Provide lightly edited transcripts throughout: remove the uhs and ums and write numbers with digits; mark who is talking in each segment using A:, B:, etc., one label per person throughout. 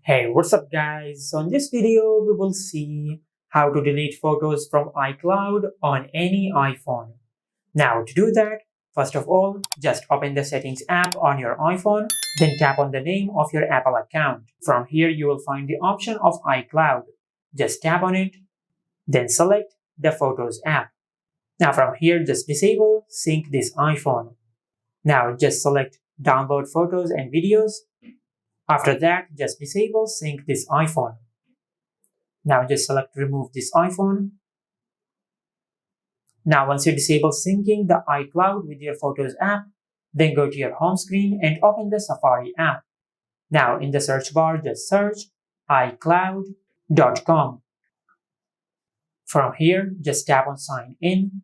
A: Hey, what's up guys? So in this video, we will see how to delete photos from iCloud on any iPhone. Now to do that, first of all, just open the settings app on your iPhone, then tap on the name of your Apple account. From here, you will find the option of iCloud. Just tap on it, then select the Photos app. Now from here, just disable Sync this iPhone. Now just select Download Photos and Videos. After that, just disable Sync this iPhone. Now just select Remove this iPhone. Now once you disable syncing the iCloud with your Photos app, then go to your home screen and open the Safari app. Now in the search bar, just search iCloud.com. From here, just tap on Sign In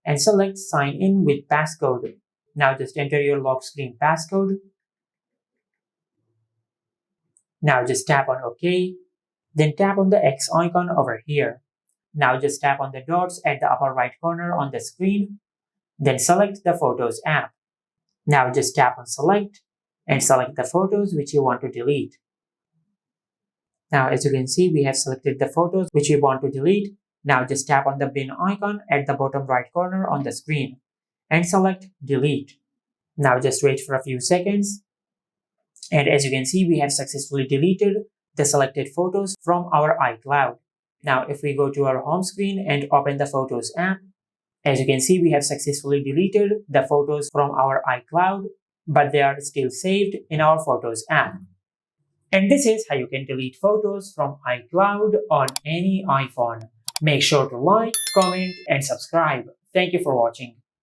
A: and select Sign In with passcode. Now just enter your lock screen passcode. Now just tap on OK, then tap on the X icon over here. Now just tap on the dots at the upper right corner on the screen, then select the Photos app. Now just tap on Select and select the photos which you want to delete. Now as you can see, we have selected the photos which we want to delete. Now just tap on the bin icon at the bottom right corner on the screen and select Delete. Now just wait for a few seconds. And as you can see, we have successfully deleted the selected photos from our iCloud. Now, if we go to our home screen and open the Photos app, as you can see, we have successfully deleted the photos from our iCloud, but they are still saved in our Photos app. And this is how you can delete photos from iCloud on any iPhone. Make sure to like, comment, and subscribe. Thank you for watching.